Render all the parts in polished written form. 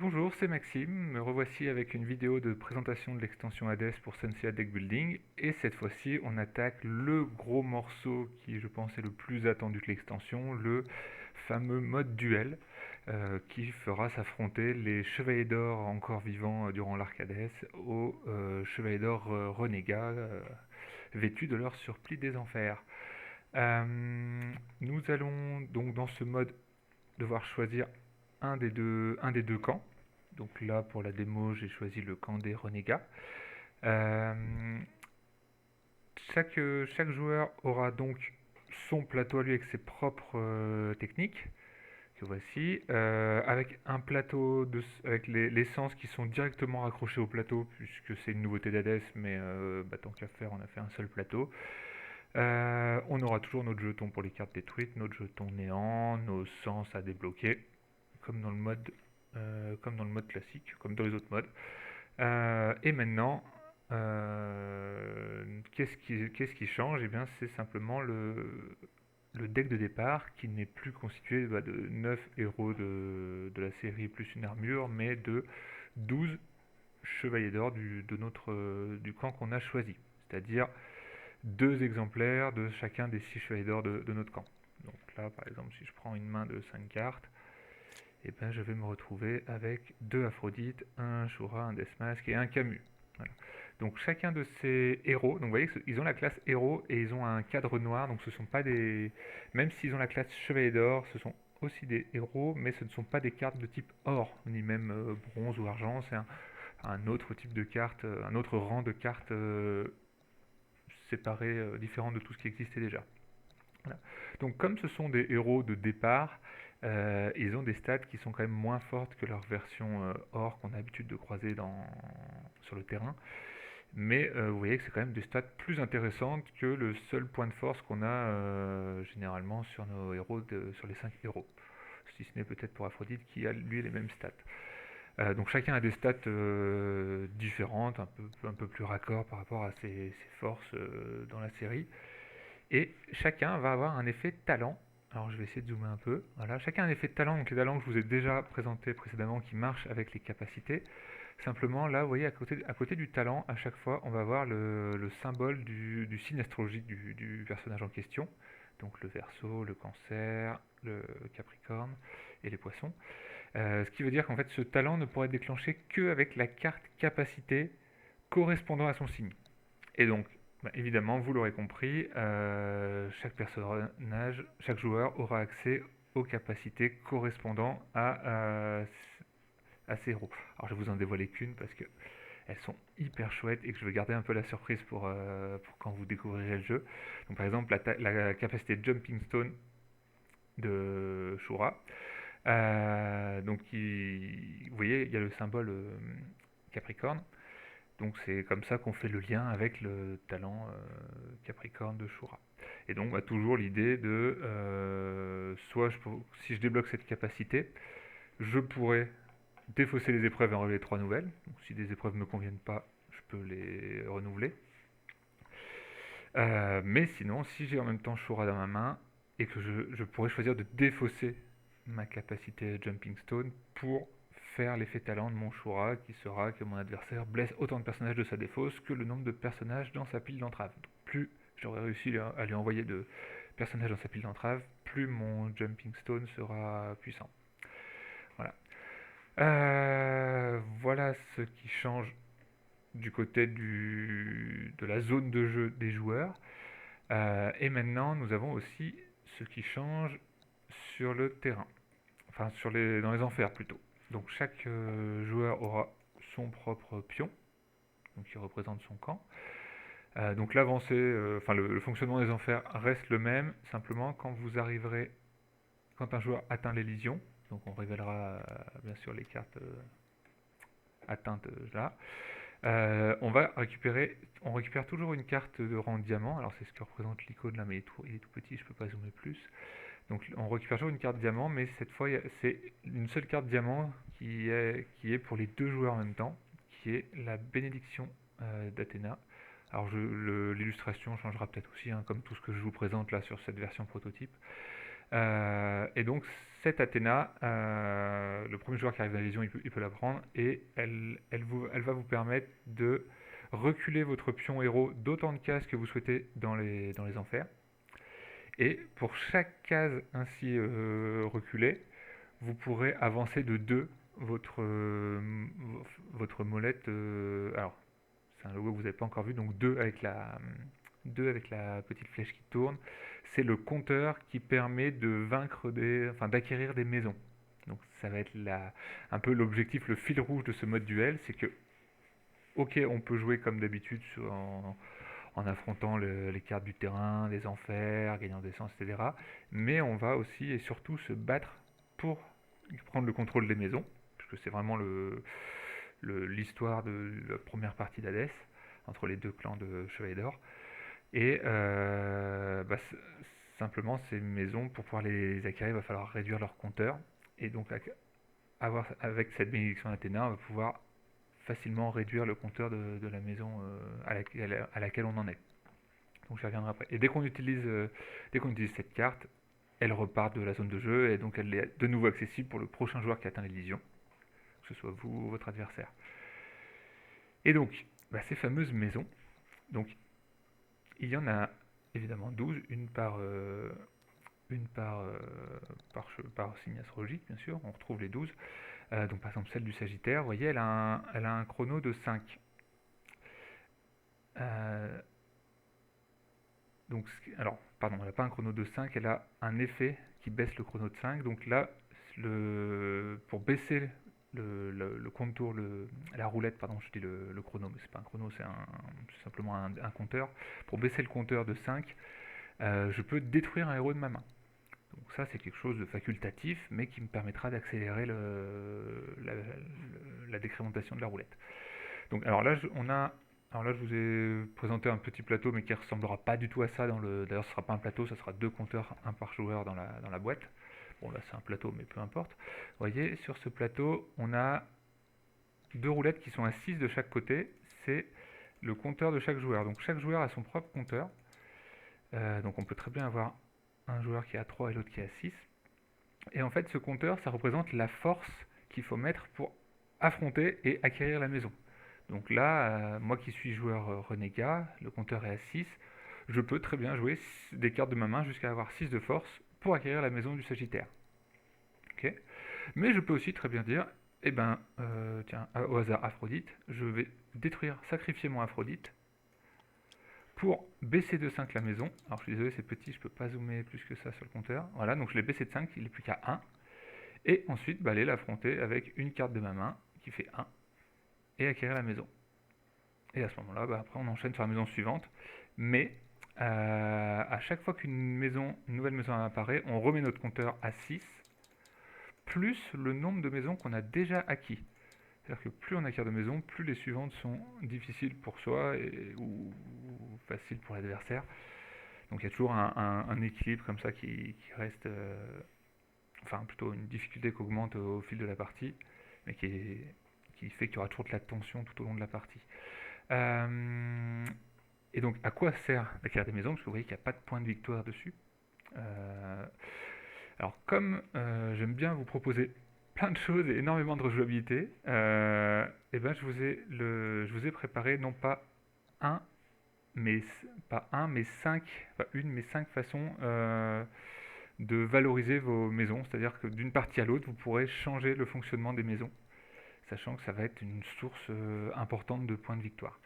Bonjour, c'est Maxime. Me revoici avec une vidéo de présentation de l'extension Hades pour Sensei Deck Building. Et cette fois-ci, on attaque le gros morceau qui, je pense, est le plus attendu de l'extension, le fameux mode duel, qui fera s'affronter les Chevaliers d'Or encore vivants durant l'arc Hades aux Chevaliers d'Or renégats vêtus de leur surplis des enfers. Nous allons donc dans ce mode devoir choisir un des deux camps. Donc là, pour la démo, j'ai choisi le camp des renégats. Euh, chaque joueur aura donc son plateau à lui avec ses propres techniques, que voici, avec un plateau avec les sens qui sont directement raccrochés au plateau, puisque c'est une nouveauté d'Hades, mais tant qu'à faire, on a fait un seul plateau. On aura toujours notre jeton pour les cartes détruites, notre jeton néant, nos sens à débloquer, comme dans le mode, comme dans le mode classique, comme dans les autres modes. Et maintenant, qu'est-ce qui change? Eh bien, c'est simplement le deck de départ qui n'est plus constitué de 9 héros de la série plus une armure, mais de 12 chevaliers d'or du camp qu'on a choisi. C'est-à-dire deux exemplaires de chacun des 6 chevaliers d'or de notre camp. Donc là, par exemple, si je prends une main de 5 cartes, et ben, je vais me retrouver avec deux Aphrodite, un Shura, un Deathmask et un Camus. Voilà. Donc chacun de ces héros, donc vous voyez qu'ils ont la classe héros et ils ont un cadre noir, donc ce sont pas des... Même s'ils ont la classe Chevalier d'Or, ce sont aussi des héros, mais ce ne sont pas des cartes de type or, ni même bronze ou argent, c'est un autre type de carte, un autre rang de cartes séparées, différentes de tout ce qui existait déjà. Voilà. Donc comme ce sont des héros de départ, ils ont des stats qui sont quand même moins fortes que leur version or qu'on a l'habitude de croiser sur le terrain. Mais vous voyez que c'est quand même des stats plus intéressantes que le seul point de force qu'on a généralement sur nos héros, sur les 5 héros. Si ce n'est peut-être pour Aphrodite qui a lui les mêmes stats. Donc chacun a des stats différentes, un peu plus raccord par rapport à ses forces dans la série. Et chacun va avoir un effet talent. Alors je vais essayer de zoomer un peu. Voilà, chacun a un effet de talent, donc les talents que je vous ai déjà présentés précédemment qui marchent avec les capacités. Simplement là, vous voyez, à côté du talent, à chaque fois, on va avoir le symbole du signe astrologique du personnage en question. Donc le Verseau, le Cancer, le Capricorne et les Poissons. Ce qui veut dire qu'en fait, ce talent ne pourrait être déclenché qu'avec la carte capacité correspondant à son signe. Et donc, évidemment, vous l'aurez compris, chaque personnage, chaque joueur aura accès aux capacités correspondant à ses héros. Alors, je vais vous en dévoiler qu'une parce que elles sont hyper chouettes et que je vais garder un peu la surprise pour quand vous découvrirez le jeu. Donc, par exemple, la capacité Jumping Stone de Shura. Donc, vous voyez, il y a le symbole Capricorne. Donc c'est comme ça qu'on fait le lien avec le talent Capricorne de Shura. Et donc toujours l'idée de si je débloque cette capacité, je pourrais défausser les épreuves et enlever les trois nouvelles. Donc si des épreuves ne me conviennent pas, je peux les renouveler. Mais sinon, si j'ai en même temps Shura dans ma main et que je pourrais choisir de défausser ma capacité Jumping Stone pour faire l'effet talent de mon Shura qui sera que mon adversaire blesse autant de personnages de sa défausse que le nombre de personnages dans sa pile d'entrave. Plus j'aurai réussi à lui envoyer de personnages dans sa pile d'entrave, plus mon Jumping Stone sera puissant. Voilà. Voilà ce qui change du côté de la zone de jeu des joueurs. Et maintenant, nous avons aussi ce qui change sur le terrain. Enfin, dans les enfers plutôt. Donc chaque joueur aura son propre pion, donc qui représente son camp. Donc l'avancée, enfin le fonctionnement des enfers reste le même, simplement quand un joueur atteint l'Elysion, donc on révélera bien sûr les cartes atteintes là, on récupère toujours une carte de rang diamant, alors c'est ce que représente l'icône là, mais il est tout petit, je peux pas zoomer plus. Donc on récupère toujours une carte diamant, mais cette fois c'est une seule carte diamant qui est pour les deux joueurs en même temps, qui est la bénédiction d'Athéna. Alors l'illustration changera peut-être aussi, hein, comme tout ce que je vous présente là sur cette version prototype. Et donc cette Athéna, le premier joueur qui arrive dans la vision, il peut la prendre et elle va vous permettre de reculer votre pion héros d'autant de cases que vous souhaitez dans les enfers. Et pour chaque case ainsi reculée, vous pourrez avancer de 2 votre, votre molette. Alors, c'est un logo que vous n'avez pas encore vu, donc 2 avec la petite flèche qui tourne. C'est le compteur qui permet de vaincre enfin, d'acquérir des maisons. Donc ça va être un peu l'objectif, le fil rouge de ce mode duel, c'est que, ok, on peut jouer comme d'habitude en affrontant les cartes du terrain, les enfers, gagnant des sens, etc. Mais on va aussi et surtout se battre pour prendre le contrôle des maisons, puisque c'est vraiment l'histoire de la première partie d'Hadès, entre les deux clans de Chevalier d'Or. Et simplement, ces maisons, pour pouvoir les acquérir, il va falloir réduire leur compteur. Et donc, avec cette bénédiction d'Athéna, on va pouvoir facilement réduire le compteur de la maison à laquelle on en est. Donc j'y reviendrai après. Et dès qu'on utilise cette carte, elle repart de la zone de jeu et donc elle est de nouveau accessible pour le prochain joueur qui atteint l'Elysion, que ce soit vous ou votre adversaire. Et donc, ces fameuses maisons, donc il y en a évidemment 12, par signe astrologique, bien sûr, on retrouve les 12. Donc par exemple celle du Sagittaire, vous voyez, elle a un chrono de 5. Alors, pardon, elle n'a pas un chrono de 5, elle a un effet qui baisse le chrono de 5. Donc là, pour baisser le contour, la roulette, pardon, je dis le chrono, mais c'est pas un chrono, c'est simplement un compteur. Pour baisser le compteur de 5, je peux détruire un héros de ma main. Donc ça, c'est quelque chose de facultatif, mais qui me permettra d'accélérer la décrémentation de la roulette. Donc, alors là, je vous ai présenté un petit plateau, mais qui ressemblera pas du tout à ça. D'ailleurs, ce sera pas un plateau, ça sera 2 compteurs, un par joueur dans la boîte. Bon, là, c'est un plateau, mais peu importe. Vous voyez, sur ce plateau, on a 2 roulettes qui sont à 6 de chaque côté. C'est le compteur de chaque joueur. Donc, chaque joueur a son propre compteur. Donc, on peut très bien avoir un joueur qui est à 3 et l'autre qui est à 6. Et en fait, ce compteur, ça représente la force qu'il faut mettre pour affronter et acquérir la maison. Donc là, moi qui suis joueur renégat, le compteur est à 6, je peux très bien jouer des cartes de ma main jusqu'à avoir 6 de force pour acquérir la maison du Sagittaire. Okay. Mais je peux aussi très bien dire, tiens, au hasard Aphrodite, je vais sacrifier mon Aphrodite pour baisser de 5 la maison. Alors je suis désolé, c'est petit, je peux pas zoomer plus que ça sur le compteur. Voilà, donc je l'ai baissé de 5, il n'est plus qu'à 1. Et ensuite, aller l'affronter avec une carte de ma main qui fait 1 et acquérir la maison. Et à ce moment-là, après on enchaîne sur la maison suivante. Mais à chaque fois qu'une nouvelle maison apparaît, on remet notre compteur à 6, plus le nombre de maisons qu'on a déjà acquis. C'est-à-dire que plus on acquiert de maisons, plus les suivantes sont difficiles pour soi ou faciles pour l'adversaire. Donc il y a toujours un équilibre comme ça qui reste... enfin plutôt une difficulté qui augmente au fil de la partie, mais qui fait qu'il y aura toujours de la tension tout au long de la partie. Et donc, à quoi sert d'acquérir des maisons? Parce que vous voyez qu'il n'y a pas de point de victoire dessus. Alors, comme j'aime bien vous proposer plein de choses et énormément de rejouabilité, je vous ai préparé non pas une, mais 5 façons de valoriser vos maisons. C'est-à-dire que d'une partie à l'autre, vous pourrez changer le fonctionnement des maisons, sachant que ça va être une source importante de points de victoire.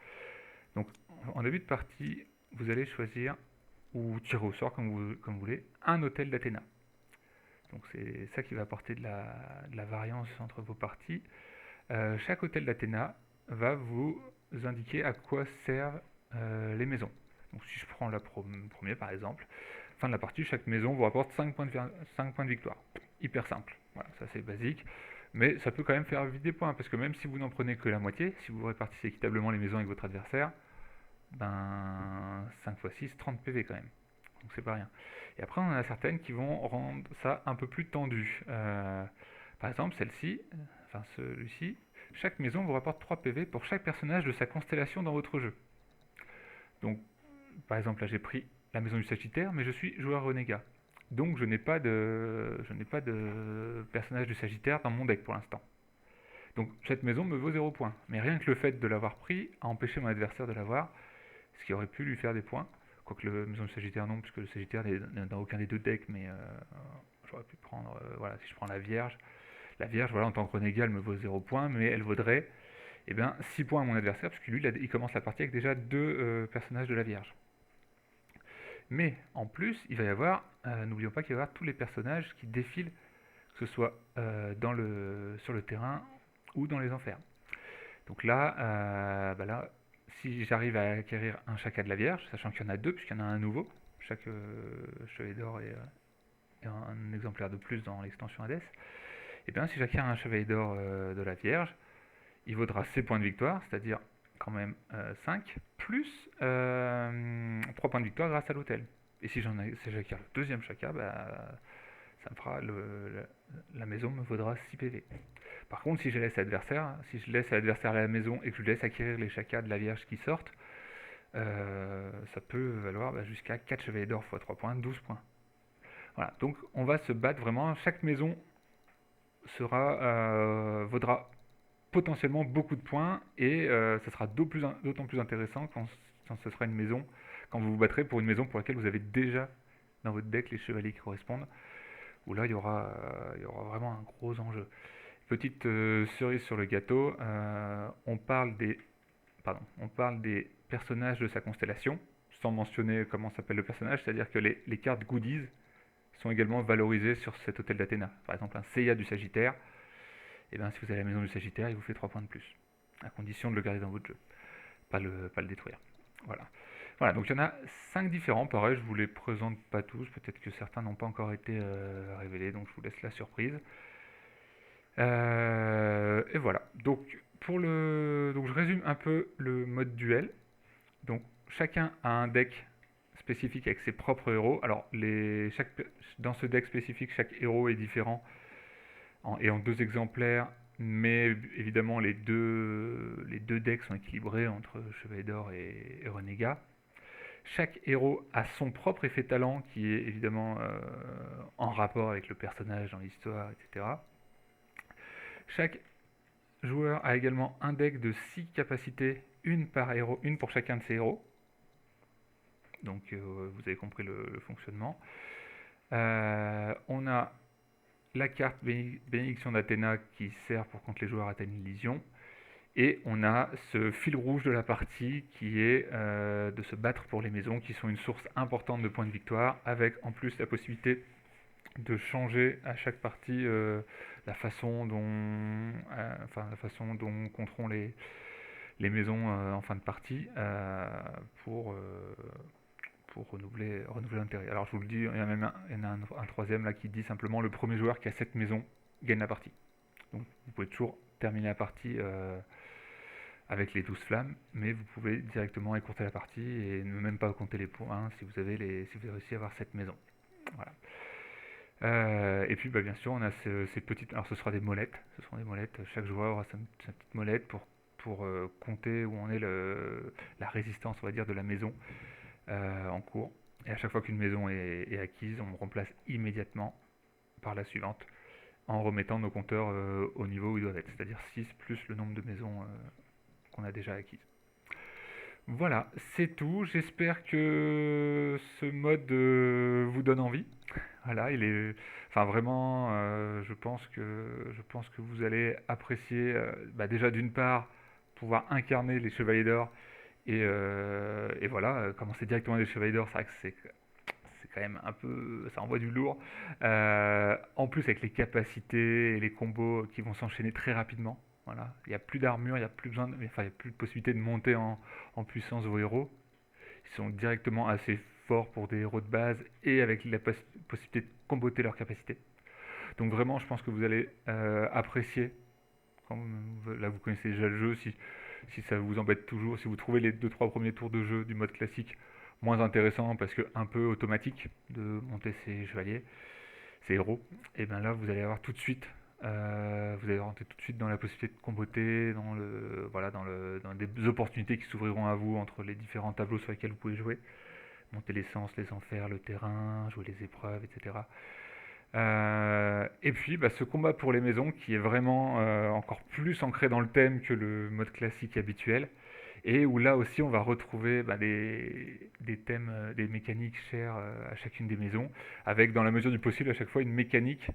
Donc, en début de partie, vous allez choisir, ou tirer au sort comme vous voulez, un hôtel d'Athéna. Donc c'est ça qui va apporter de la variance entre vos parties. Chaque hôtel d'Athéna va vous indiquer à quoi servent les maisons. Donc si je prends le premier par exemple, fin de la partie, chaque maison vous rapporte 5 points de victoire. Hyper simple, voilà, ça c'est basique. Mais ça peut quand même faire vite des points, parce que même si vous n'en prenez que la moitié, si vous répartissez équitablement les maisons avec votre adversaire, 5 x 6, 30 PV quand même. Donc c'est pas rien. Et après, on en a certaines qui vont rendre ça un peu plus tendu. Par exemple, celui-ci, chaque maison vous rapporte 3 PV pour chaque personnage de sa constellation dans votre jeu. Donc, par exemple, là j'ai pris la maison du Sagittaire, mais je suis joueur renégat. Donc je n'ai pas de personnage du Sagittaire dans mon deck pour l'instant. Donc cette maison me vaut 0 points. Mais rien que le fait de l'avoir pris a empêché mon adversaire de l'avoir, ce qui aurait pu lui faire des points. Quoique la maison du Sagittaire non, puisque le Sagittaire n'est dans aucun des deux decks, mais j'aurais pu prendre, voilà, si je prends la Vierge, voilà, en tant que renégat, elle me vaut 0 points, mais elle vaudrait eh bien, 6 points à mon adversaire, puisque lui, il commence la partie avec déjà deux personnages de la Vierge. Mais en plus, il va y avoir, n'oublions pas qu'il va y avoir tous les personnages qui défilent, que ce soit sur le terrain ou dans les enfers. Donc là, là, si j'arrive à acquérir un chacun de la Vierge, sachant qu'il y en a deux, puisqu'il y en a un nouveau, chaque chevalier d'or et un exemplaire de plus dans l'extension Hades, et bien si j'acquiers un chevalier d'or de la Vierge, il vaudra ses points de victoire, c'est-à-dire quand même 5, plus 3 points de victoire grâce à l'hôtel. Et si j'acquiers le deuxième chaka, ça me fera la maison me vaudra 6 PV. Par contre, si je laisse à l'adversaire la maison et que je lui laisse acquérir les chakas de la Vierge qui sortent, ça peut valoir jusqu'à 4 chevaliers d'or x 3 points, 12 points. Voilà, donc on va se battre vraiment, chaque maison vaudra potentiellement beaucoup de points et ça sera d'autant plus intéressant quand ce sera une maison, quand vous vous battrez pour une maison pour laquelle vous avez déjà dans votre deck les chevaliers qui correspondent, où là il y aura vraiment un gros enjeu. Petite cerise sur le gâteau, on parle des personnages de sa constellation, sans mentionner comment s'appelle le personnage, c'est-à-dire que les cartes goodies sont également valorisées sur cet hôtel d'Athéna. Par exemple, un Seiya du Sagittaire, et bien si vous avez la maison du Sagittaire, il vous fait 3 points de plus, à condition de le garder dans votre jeu, pas le détruire. Voilà. Voilà, donc il y en a 5 différents, pareil, je ne vous les présente pas tous, peut-être que certains n'ont pas encore été révélés, donc je vous laisse la surprise. Et voilà, donc je résume un peu le mode duel. Donc chacun a un deck spécifique avec ses propres héros. Alors dans ce deck spécifique, chaque héros est différent et en 2 exemplaires, mais évidemment les deux decks sont équilibrés entre Chevalier d'Or et Renégat. Chaque héros a son propre effet talent qui est évidemment en rapport avec le personnage dans l'histoire, etc. Chaque joueur a également un deck de 6 capacités, une par héros, une pour chacun de ses héros. Donc vous avez compris le fonctionnement. On a la carte Bénédiction d'Athéna qui sert pour quand les joueurs atteignent l'Elysion. Et on a ce fil rouge de la partie qui est de se battre pour les maisons, qui sont une source importante de points de victoire, avec en plus la possibilité de changer à chaque partie la façon dont compteront les maisons en fin de partie pour renouveler l'intérêt. Alors je vous le dis, il y en a un troisième là qui dit simplement le premier joueur qui a cette maison gagne la partie. Donc vous pouvez toujours terminer la partie avec les 12 flammes, mais vous pouvez directement écourter la partie et ne même pas compter les points si vous avez réussi à avoir cette maison. Voilà. Et puis bien sûr on a ces petites, alors ce seront des molettes, chaque joueur aura sa petite molette pour compter où en est la résistance, on va dire, de la maison en cours. Et à chaque fois qu'une maison est acquise, on remplace immédiatement par la suivante en remettant nos compteurs au niveau où ils doivent être, c'est-à-dire 6 plus le nombre de maisons qu'on a déjà acquises. Voilà, c'est tout. J'espère que ce mode vous donne envie. Voilà, vraiment, je pense que vous allez apprécier déjà d'une part pouvoir incarner les Chevaliers d'Or et voilà, commencer directement avec les Chevaliers d'Or, c'est vrai que c'est quand même un peu, ça envoie du lourd. En plus avec les capacités et les combos qui vont s'enchaîner très rapidement. Voilà, il n'y a plus d'armure, il n'y a plus besoin, il y a plus de possibilité de monter en puissance vos héros. Ils sont directement assez forts pour des héros de base et avec la possibilité de comboter leurs capacités. Donc vraiment, je pense que vous allez apprécier. Là, vous connaissez déjà le jeu. Si ça vous embête toujours, si vous trouvez les 2-3 premiers tours de jeu du mode classique moins intéressant parce que un peu automatique de monter ces chevaliers, ces héros, et bien là, vous allez avoir tout de suite vous allez rentrer tout de suite dans la possibilité de comboter, dans des opportunités qui s'ouvriront à vous entre les différents tableaux sur lesquels vous pouvez jouer. monter les sens, les enfers, le terrain, jouer les épreuves, etc. Et puis ce combat pour les maisons qui est vraiment encore plus ancré dans le thème que le mode classique habituel, et où là aussi on va retrouver des thèmes, des mécaniques chères à chacune des maisons, avec dans la mesure du possible à chaque fois une mécanique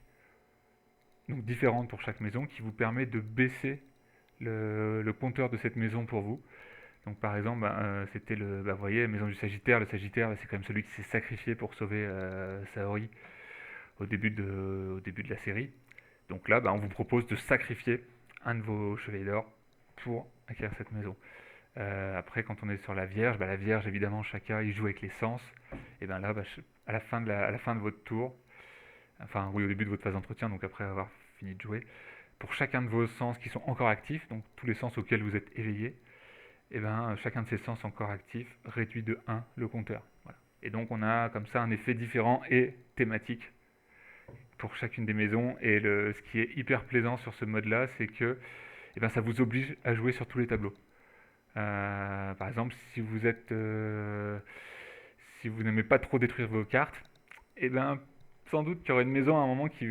donc différente pour chaque maison qui vous permet de baisser le compteur de cette maison pour vous. Donc par exemple, c'était vous voyez, la maison du Sagittaire. Le Sagittaire, c'est quand même celui qui s'est sacrifié pour sauver Saori au début de la série. Donc là, on vous propose de sacrifier un de vos chevaliers d'or pour acquérir cette maison. Après, quand on est sur la Vierge, la Vierge, évidemment, chacun il joue avec les sens. Et bien là, à à la fin de votre tour, enfin oui, au début de votre phase d'entretien, donc après avoir fini de jouer, pour chacun de vos sens qui sont encore actifs, donc tous les sens auxquels vous êtes éveillé, et chacun de ces sens encore actifs réduit de 1 le compteur. Voilà. Et donc on a comme ça un effet différent et thématique pour chacune des maisons. Et ce qui est hyper plaisant sur ce mode-là, c'est que ça vous oblige à jouer sur tous les tableaux. Par exemple, si vous n'aimez pas trop détruire vos cartes, sans doute qu'il y aura une maison à un moment qui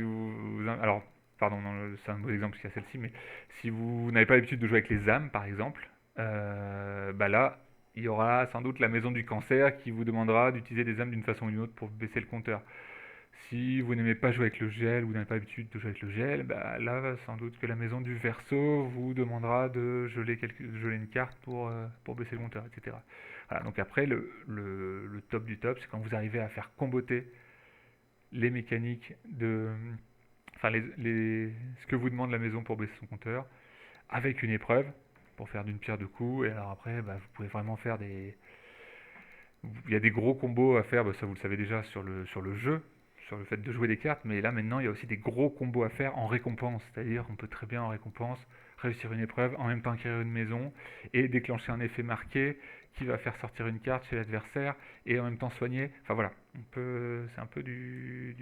alors, pardon, non, c'est un mauvais exemple parce qu'il y a celle-ci, mais si vous n'avez pas l'habitude de jouer avec les âmes, par exemple, là, il y aura sans doute la maison du cancer qui vous demandera d'utiliser des âmes d'une façon ou d'une autre pour baisser le compteur. Si vous n'aimez pas jouer avec le gel, vous n'avez pas l'habitude de jouer avec le gel, là, sans doute que la maison du Verseau vous demandera de geler une carte pour baisser le compteur, etc. Voilà, donc après, le top du top, c'est quand vous arrivez à faire comboter les mécaniques enfin, ce que vous demande la maison pour baisser son compteur, avec une épreuve, pour faire d'une pierre deux coups, et alors après, vous pouvez vraiment faire il y a des gros combos à faire, ça vous le savez déjà sur le jeu, sur le fait de jouer des cartes, mais là maintenant il y a aussi des gros combos à faire en récompense, c'est-à-dire on peut très bien en récompense réussir une épreuve, en même temps acquérir une maison, et déclencher un effet marqué qui va faire sortir une carte chez l'adversaire, et en même temps soigner, enfin voilà, c'est un peu des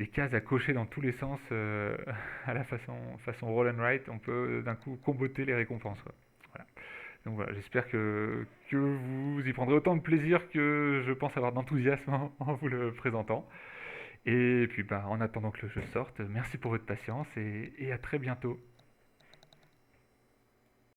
cases à cocher dans tous les sens à la façon roll and write, on peut d'un coup comboter les récompenses, quoi. Voilà. Donc voilà, j'espère que vous y prendrez autant de plaisir que je pense avoir d'enthousiasme en vous le présentant. Et puis en attendant que le jeu sorte, merci pour votre patience et à très bientôt.